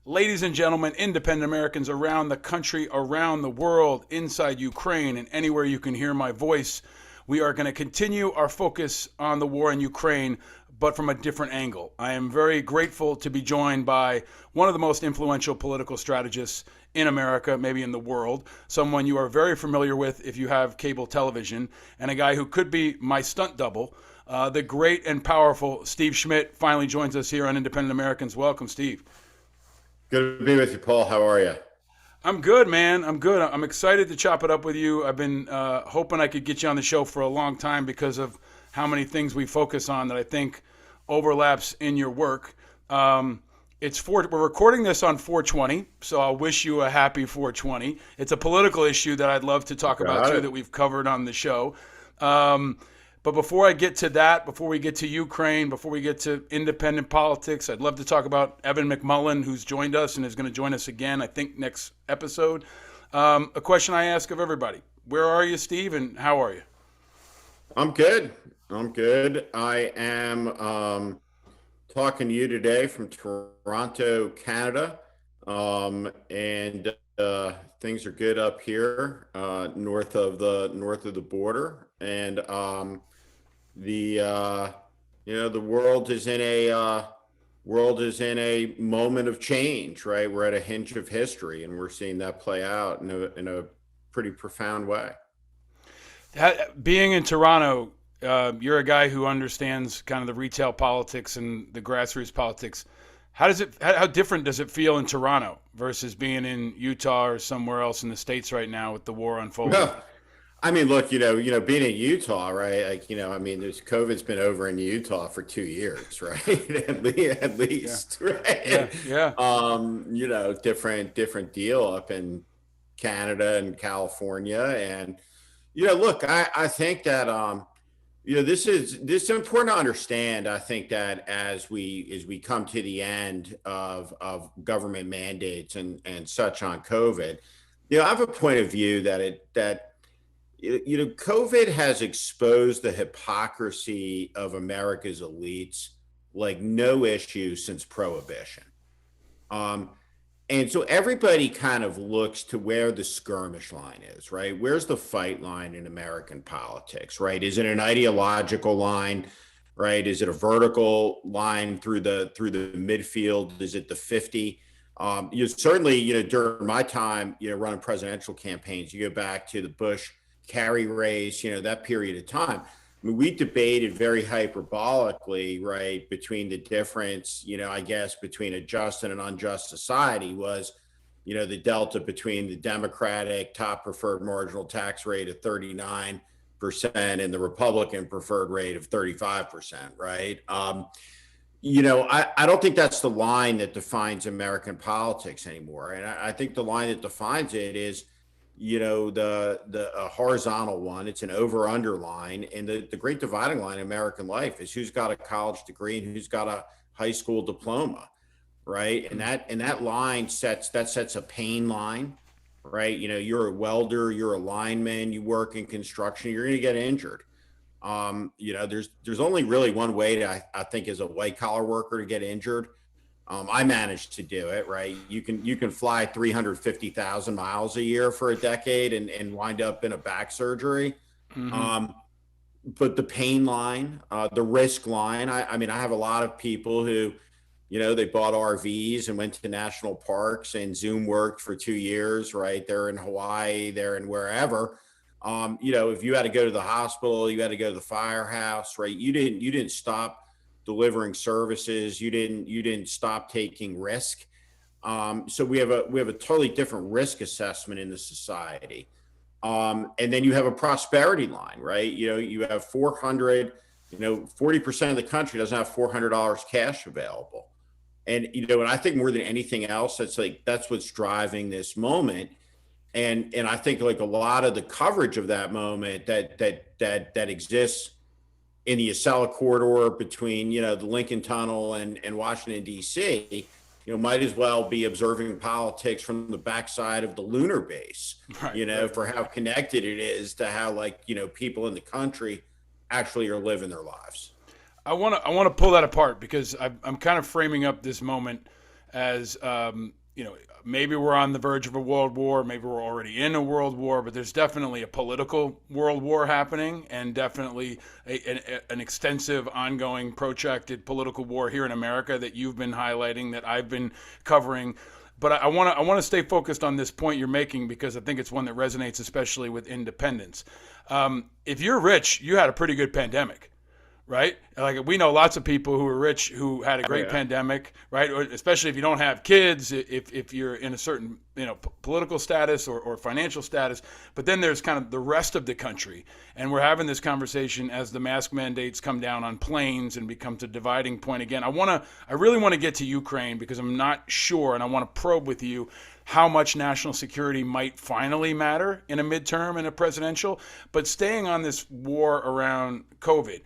Ladies and gentlemen, independent Americans around the country, around the world, inside Ukraine, and anywhere you can hear my voice, we are going to continue our focus on the war in Ukraine, but from a different angle. I am very grateful to be joined by one of the most influential political strategists in America, maybe in the world, someone you are very familiar with if you have cable television, and a guy who could be my stunt double. The great and powerful Steve Schmidt finally joins us here on Independent Americans. Welcome, Steve. Good to be with you, Paul. How are you? I'm good, man. I'm good. I'm excited to chop it up with you. I've been hoping I could get you on the show for a long time because of how many things we focus on that I think overlaps in your work. We're recording this on 420, so I'll wish you a happy 420. It's a political issue that I'd love to talk about Got too it. that we've covered on the show. Um, but before I get to that, before we get to Ukraine, before we get to independent politics, I'd love to talk about Evan McMullen, who's joined us and is going to join us again, I think, next episode. A question I ask of everybody: where are you, Steve, and how are you? I'm good. I'm good. I am talking to you today from Toronto, Canada. And things are good up here, north of the border. And the the world is in a moment of change, right? We're at a hinge of history, and we're seeing that play out in a pretty profound way. Being in Toronto, you're a guy who understands kind of the retail politics and the grassroots politics. How different does it feel in Toronto versus being in Utah or somewhere else in the States right now with the war unfolding? No, I mean, look, being in Utah, right? Like, I mean, there's COVID's been over in Utah for 2 years, right? At Yeah, least, yeah, right? yeah. Different deal up in Canada and California, and look, I think that this is important to understand. I think that as we come to the end of government mandates and such on COVID, I have a point of view that COVID has exposed the hypocrisy of America's elites like no issue since Prohibition. Um, and so everybody kind of looks to where the skirmish line is, right? Where's the fight line in American politics, right? Is it an ideological line, right? Is it a vertical line through the midfield? Is it the 50? Certainly, during my time, running presidential campaigns, you go back to the Bush Kerry race, that period of time. I mean, we debated very hyperbolically, right, between the difference, I guess, between a just and an unjust society was, the delta between the Democratic top preferred marginal tax rate of 39% and the Republican preferred rate of 35%, right? I don't think that's the line that defines American politics anymore. And I think the line that defines it is, the horizontal one. It's an over under line, and the great dividing line in American life is who's got a college degree and who's got a high school diploma, right? And that line sets a pain line, right? You're a welder, you're a lineman, you work in construction, you're going to get injured. There's only really one way to, I think, as a white collar worker to get injured. I managed to do it, right? You can fly 350,000 miles a year for a decade and wind up in a back surgery. Hmm. Um, but the pain line, the risk line, I mean, I have a lot of people who, they bought RVs and went to national parks and Zoom worked for 2 years, right? They're in Hawaii, they're in wherever. If you had to go to the hospital, you had to go to the firehouse, right? You didn't stop delivering services. You didn't stop taking risk. So we have a totally different risk assessment in the society. And then you have a prosperity line, right? You have 40% of the country doesn't have $400 cash available. And I think more than anything else, that's what's driving this moment. And I think like a lot of the coverage of that moment that exists in the Acela corridor between the Lincoln Tunnel and Washington D.C. Might as well be observing politics from the backside of the lunar base. Right, right. For how connected it is to how people in the country actually are living their lives. I want to pull that apart because I'm kind of framing up this moment as maybe we're on the verge of a world war, maybe we're already in a world war, but there's definitely a political world war happening, and definitely an extensive, ongoing, protracted political war here in America that you've been highlighting, that I've been covering. But I want to stay focused on this point you're making, because I think it's one that resonates, especially with independents. If you're rich, you had a pretty good pandemic, right? Like, we know lots of people who are rich who had a great pandemic, right? Or especially if you don't have kids, if you're in a certain political status or financial status. But then there's kind of the rest of the country, and we're having this conversation as the mask mandates come down on planes and becomes a dividing point again. I really want to get to Ukraine, because I'm not sure, and I want to probe with you how much national security might finally matter in a midterm and a presidential. But staying on this war around COVID,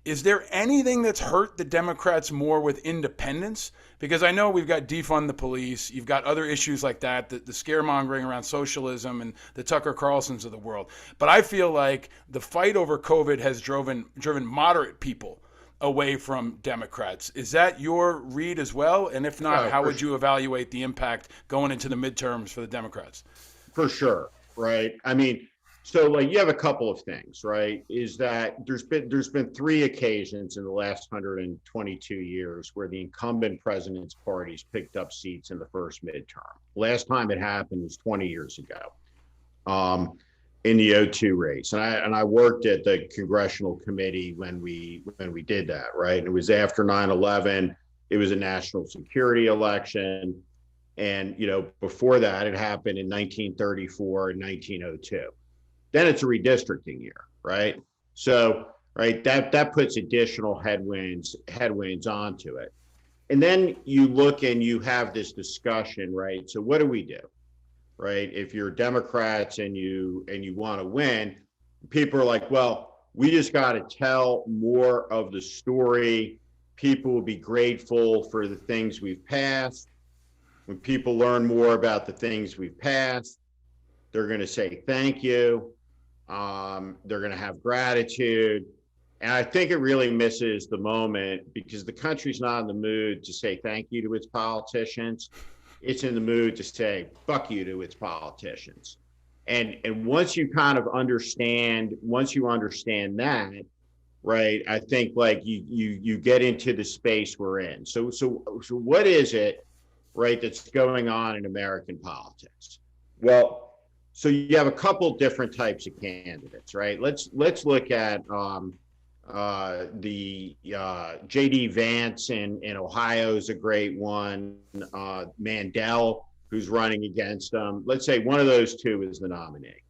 is there anything that's hurt the Democrats more with independence? Because I know we've got defund the police, you've got other issues like that, the scaremongering around socialism and the Tucker Carlsons of the world. But I feel like the fight over COVID has driven moderate people away from Democrats. Is that your read as well? And if not, how would you evaluate the impact going into the midterms for the Democrats? For sure, right? I mean, so like you have a couple of things, right? Is that there's been three occasions in the last 122 years where the incumbent president's parties picked up seats in the first midterm. Last time it happened was 20 years ago, in the '02 race, and I worked at the congressional committee when we did that, right? And it was after 9/11. It was a national security election, and before that, it happened in 1934 and 1902. Then it's a redistricting year, right? So, right, that puts additional headwinds onto it. And then you look and you have this discussion, right? So what do we do, right? If you're Democrats and you want to win, people are like, well, we just got to tell more of the story. People will be grateful for the things we've passed. When people learn more about the things we've passed, they're going to say thank you. They're going to have gratitude. And I think it really misses the moment, because the country's not in the mood to say thank you to its politicians. It's in the mood to say fuck you to its politicians. And once you kind of understand that, right, I think like you get into the space we're in. So what is it, right, that's going on in American politics? Well, so you have a couple different types of candidates, right? Let's look at the J.D. Vance in Ohio is a great one. Mandel, who's running against them. Let's say one of those two is the nominee.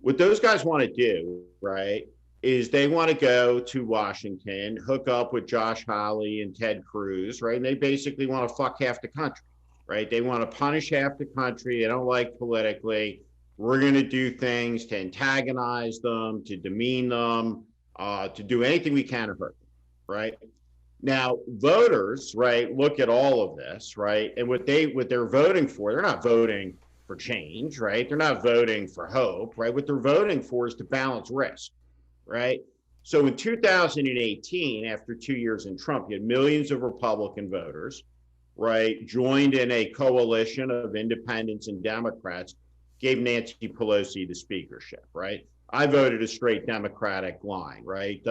What those guys want to do, right, is they want to go to Washington, hook up with Josh Hawley and Ted Cruz, right? And they basically want to fuck half the country, right? They want to punish half the country they don't like politically. We're going to do things to antagonize them, to demean them, to do anything we can to hurt them, right? Now, voters, right, look at all of this, right? And what they're voting for, they're not voting for change, right? They're not voting for hope, right? What they're voting for is to balance risk, right? So in 2018, after 2 years in Trump, you had millions of Republican voters, right, joined in a coalition of independents and Democrats, gave Nancy Pelosi the speakership, right? I voted a straight Democratic line, right?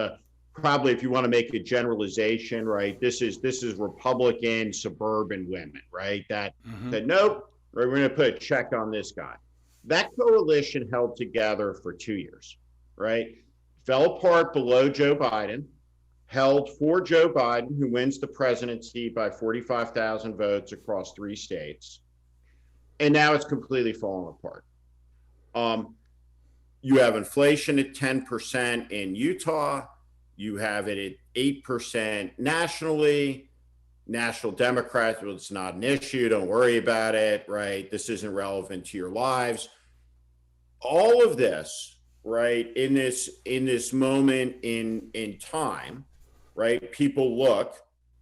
Probably, if you want to make a generalization, right, this is Republican suburban women, right? That said, nope, we're going to put a check on this guy. That coalition held together for 2 years, right? Fell apart below Joe Biden, held for Joe Biden, who wins the presidency by 45,000 votes across 3 states. And now it's completely fallen apart. You have inflation at 10% in Utah. You have it at 8% nationally. National Democrats, well, it's not an issue. Don't worry about it, right? This isn't relevant to your lives. All of this, right, in this moment in time, right? People look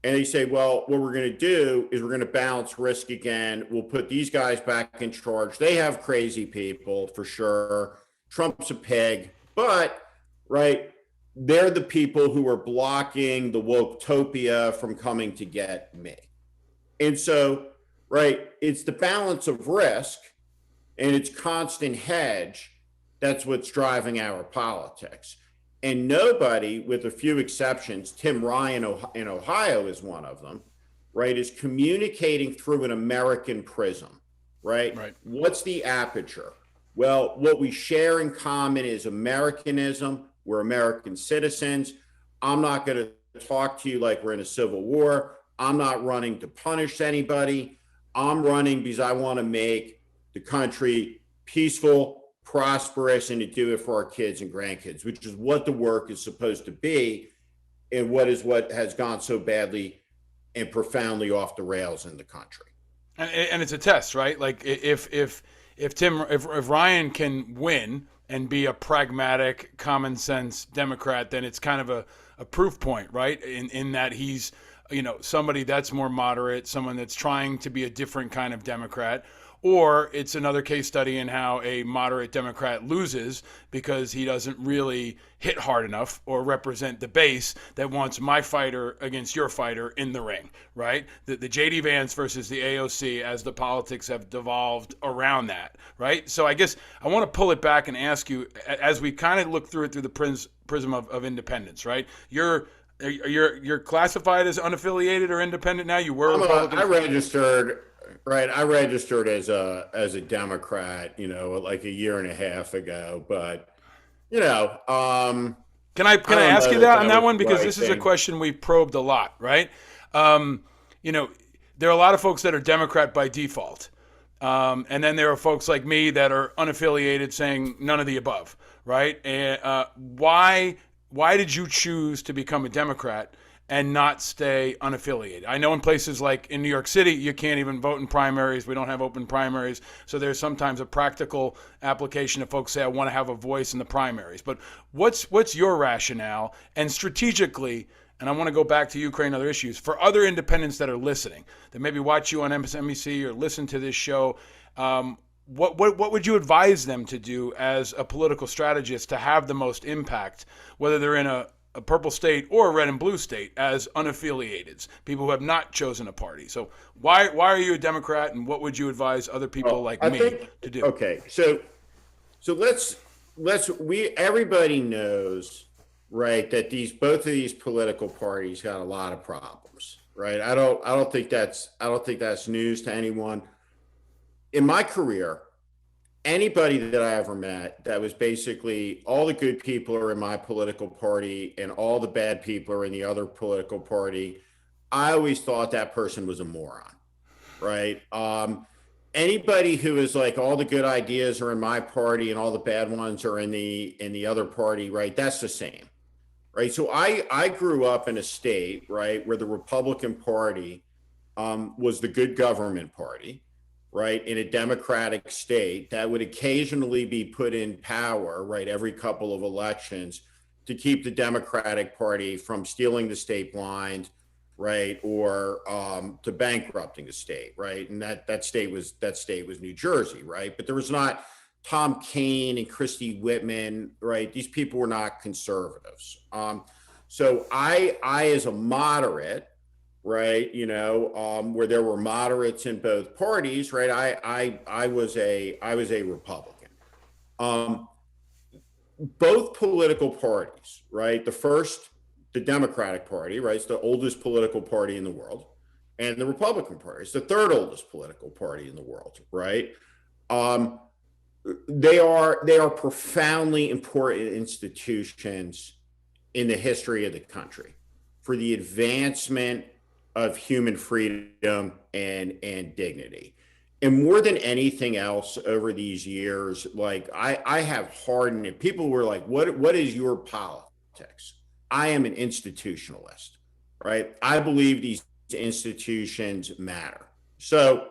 and they say, well, what we're going to do is we're going to balance risk again. We'll put these guys back in charge. They have crazy people for sure. Trump's a pig, but, right, they're the people who are blocking the woketopia from coming to get me. And so right? It's the balance of risk and it's constant hedge. That's what's driving our politics. And nobody, with a few exceptions, Tim Ryan in Ohio is one of them, right, is communicating through an American prism, right? Right. What's the aperture? Well, what we share in common is Americanism. We're American citizens. I'm not going to talk to you like we're in a civil war. I'm not running to punish anybody. I'm running because I want to make the country peaceful, prosperous, and to do it for our kids and grandkids, which is what the work is supposed to be, and what has gone so badly and profoundly off the rails in the country. And it's a test, right? Like if Ryan can win and be a pragmatic, common sense Democrat, then it's kind of a proof point, right? In that he's, somebody that's more moderate, someone that's trying to be a different kind of Democrat. Or it's another case study in how a moderate Democrat loses because he doesn't really hit hard enough or represent the base that wants my fighter against your fighter in the ring, right? The J.D. Vance versus the AOC as the politics have devolved around that, right? So I guess I want to pull it back and ask you, as we kind of look through it through the prism of independence, right? You're classified as unaffiliated or independent now? You were Republican? I registered. Right, I registered as a Democrat, like a year and a half ago. But can I ask you that on that one, because this is a question we've probed a lot, right? There are a lot of folks that are Democrat by default, and then there are folks like me that are unaffiliated, saying none of the above, right? And why did you choose to become a Democrat and not stay unaffiliated? I know in places like in New York City, you can't even vote in primaries. We don't have open primaries. So there's sometimes a practical application if folks say, I want to have a voice in the primaries. But what's your rationale? And strategically, and I want to go back to Ukraine and other issues, for other independents that are listening, that maybe watch you on MSNBC or listen to this show, what would you advise them to do as a political strategist to have the most impact, whether they're in a purple state or a red and blue state, as unaffiliated, people who have not chosen a party? So why are you a Democrat, and what would you advise other people to do? Okay, so everybody knows, right, that both of these political parties got a lot of problems, right? I don't think that's news to anyone. In my career, anybody that I ever met that was basically all the good people are in my political party and all the bad people are in the other political party, I always thought that person was a moron, right? Anybody who is like all the good ideas are in my party and all the bad ones are in the other party, right? That's the same, right? So I grew up in a state, right, where the Republican Party was the good government party, right, in a democratic state that would occasionally be put in power, right, every couple of elections to keep the Democratic Party from stealing the state blind, right, or to bankrupting the state, right, and that state was New Jersey, right, but there was not Tom Kaine and Christie Whitman, right, these people were not conservatives. So I as a moderate, right, where there were moderates in both parties, right, I was a Republican. Both political parties, right, the Democratic Party, right, it's the oldest political party in the world, and the Republican Party, it's the third oldest political party in the world, right? They are profoundly important institutions in the history of the country for the advancement of human freedom and dignity. And more than anything else over these years, like I have hardened it. People were like, what is your politics? I am an institutionalist, right? I believe these institutions matter. So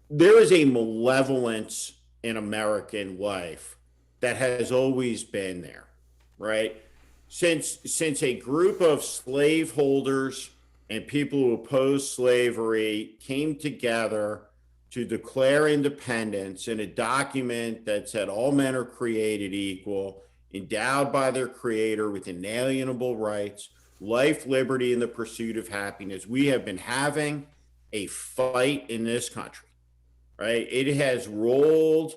there is a malevolence in American life that has always been there, right? Since a group of slaveholders and people who oppose slavery came together to declare independence in a document that said all men are created equal, endowed by their creator with inalienable rights, life, liberty, and the pursuit of happiness. We have been having a fight in this country, right? It has rolled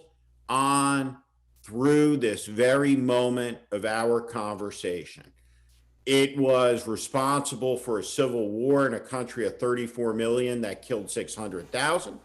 on through this very moment of our conversation. It was responsible for a civil war in a country of 34 million that killed 600,000.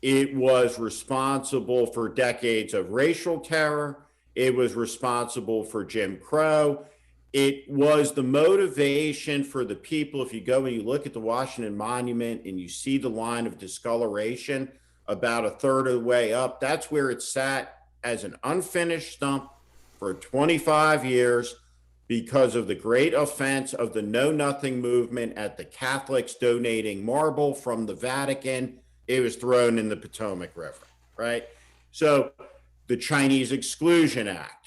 It was responsible for decades of racial terror. It was responsible for Jim Crow. It was the motivation for the people. If you go and you look at the Washington Monument and you see the line of discoloration about a third of the way up, that's where it sat as an unfinished stump for 25 years because of the great offense of the Know Nothing movement at the Catholics donating marble from the Vatican. It was thrown in the Potomac River, right? So the Chinese Exclusion Act,